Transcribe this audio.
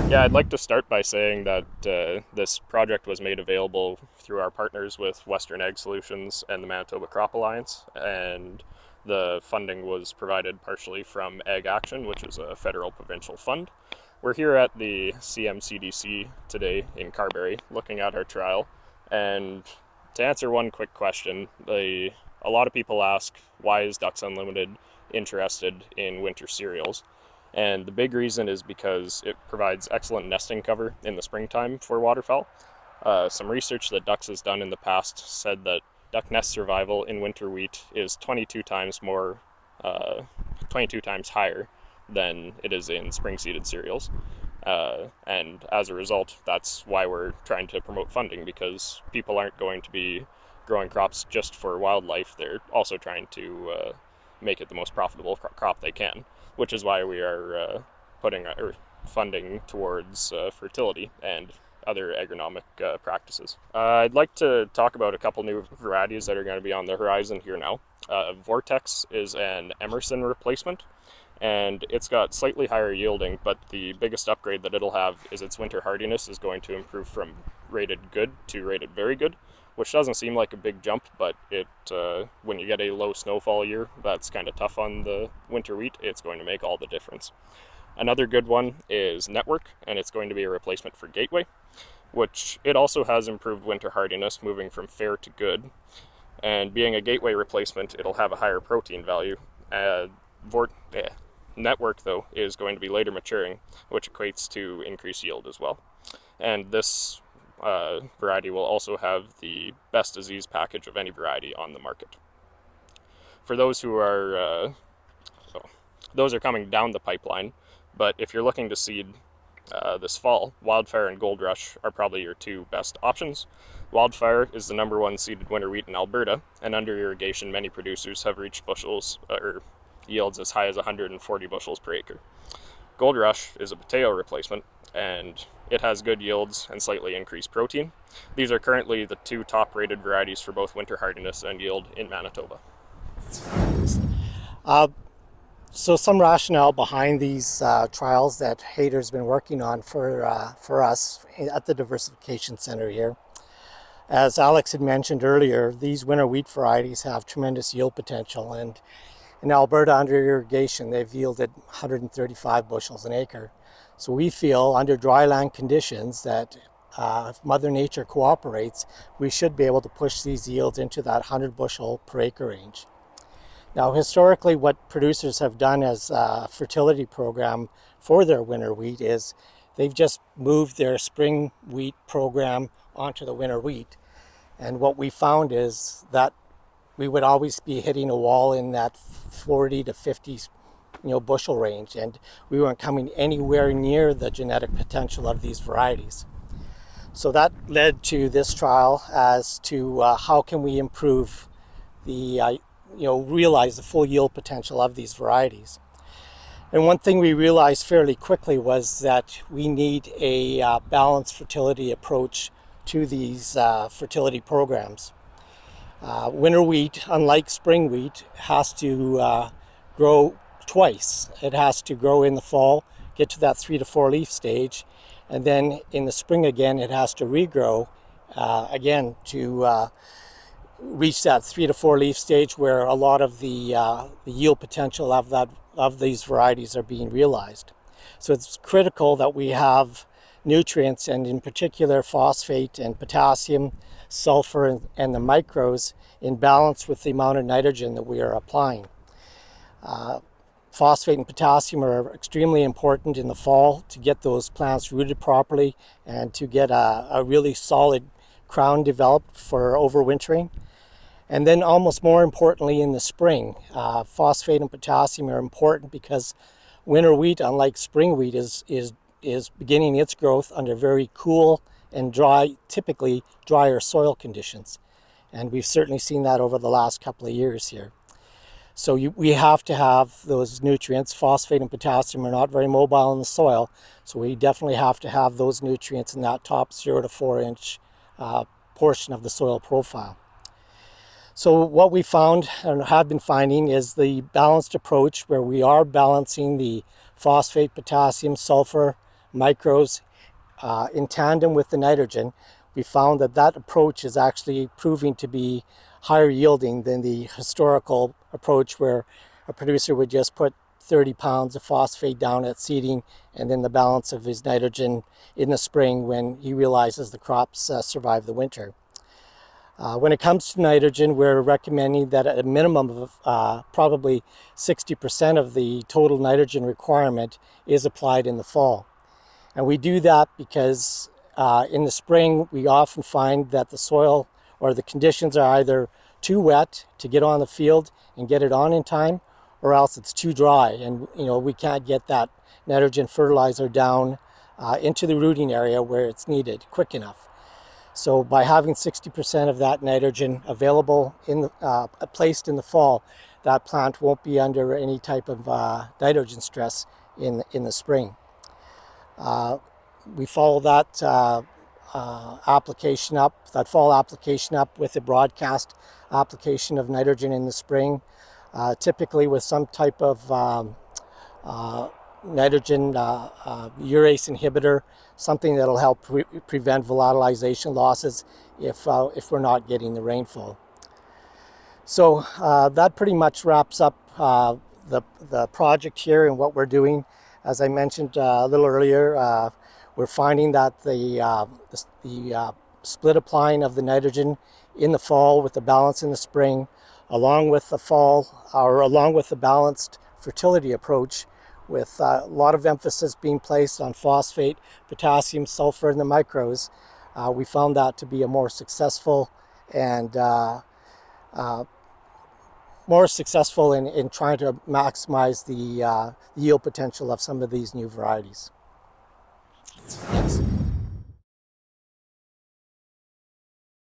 Yeah, I'd like to start by saying that this project was made available through our partners with Western Ag Solutions and the Manitoba Crop Alliance, and the funding was provided partially from Ag Action, which is a federal provincial fund. We're here at the CMCDC today in Carberry looking at our trial, and to answer one quick question, a lot of people ask, why is Ducks Unlimited interested in winter cereals? And the big reason is because it provides excellent nesting cover in the springtime for waterfowl. Some research that Ducks has done in the past said that duck nest survival in winter wheat is 22 times more, 22 times higher than it is in spring seeded cereals. And as a result, that's why we're trying to promote funding, because people aren't going to be growing crops just for wildlife. They're also trying to make it the most profitable crop they can, which is why we are putting funding towards fertility and other agronomic practices. I'd like to talk about a couple new varieties that are going to be on the horizon here now. Vortex is an Emerson replacement, and it's got slightly higher yielding, but the biggest upgrade that it'll have is its winter hardiness is going to improve from rated good to rated very good, which doesn't seem like a big jump, but when you get a low snowfall year that's kind of tough on the winter wheat, it's going to make all the difference. Another good one is Network, and it's going to be a replacement for Gateway, which it also has improved winter hardiness, moving from fair to good. And being a Gateway replacement, it'll have a higher protein value. Network, though, is going to be later maturing, which equates to increased yield as well. And this variety will also have the best disease package of any variety on the market. For those who are, those are coming down the pipeline, but if you're looking to seed this fall, Wildfire and Gold Rush are probably your two best options. Wildfire is the number one seeded winter wheat in Alberta, and under irrigation, many producers have reached yields as high as 140 bushels per acre. Gold Rush is a potato replacement, and it has good yields and slightly increased protein. These are currently the two top-rated varieties for both winter hardiness and yield in Manitoba. So some rationale behind these trials that Hayter's been working on for us at the Diversification Center here. As Alex had mentioned earlier, these winter wheat varieties have tremendous yield potential, and in Alberta under irrigation they've yielded 135 bushels an acre. So we feel under dryland conditions that if Mother Nature cooperates, we should be able to push these yields into that 100 bushel per acre range. Now, historically, what producers have done as a fertility program for their winter wheat is they've just moved their spring wheat program onto the winter wheat. And what we found is that we would always be hitting a wall in that 40 to 50 bushel range, and we weren't coming anywhere near the genetic potential of these varieties. So that led to this trial as to how can we improve the realize the full yield potential of these varieties. And one thing we realized fairly quickly was that we need a balanced fertility approach to these fertility programs. Winter wheat, unlike spring wheat, has to grow twice. It has to grow in the fall, get to that 3 to 4 leaf stage, and then in the spring again it has to regrow again to reach that 3 to 4 leaf stage where a lot of the yield potential of these varieties are being realized. So it's critical that we have nutrients, and in particular phosphate and potassium, sulfur, and the micros in balance with the amount of nitrogen that we are applying. Phosphate and potassium are extremely important in the fall to get those plants rooted properly and to get a really solid crown developed for overwintering. And then almost more importantly in the spring, phosphate and potassium are important because winter wheat, unlike spring wheat, is beginning its growth under very cool and dry, typically drier soil conditions. And we've certainly seen that over the last couple of years here. So we have to have those nutrients. Phosphate and potassium are not very mobile in the soil, so we definitely have to have those nutrients in that top 0 to 4 inch portion of the soil profile. So what we found and have been finding is the balanced approach where we are balancing the phosphate, potassium, sulfur, micros in tandem with the nitrogen, we found that that approach is actually proving to be higher yielding than the historical approach where a producer would just put 30 pounds of phosphate down at seeding and then the balance of his nitrogen in the spring when he realizes the crops survive the winter. When it comes to nitrogen, we're recommending that at a minimum of probably 60% of the total nitrogen requirement is applied in the fall. And we do that because in the spring, we often find that the soil or the conditions are either too wet to get on the field and get it on in time, or else it's too dry and we can't get that nitrogen fertilizer down into the rooting area where it's needed quick enough. So by having 60% of that nitrogen available placed in the fall, that plant won't be under any type of nitrogen stress in the spring. We follow that application up, that fall application up with a broadcast application of nitrogen in the spring, typically with some type of nitrogen urease inhibitor, something that'll help prevent volatilization losses if we're not getting the rainfall. So that pretty much wraps up the project here and what we're doing. As I mentioned a little earlier, we're finding that the split applying of the nitrogen in the fall with the balance in the spring, along with the balanced fertility approach, with a lot of emphasis being placed on phosphate, potassium, sulfur, and the micros, we found that to be a more successful and in trying to maximize the yield potential of some of these new varieties.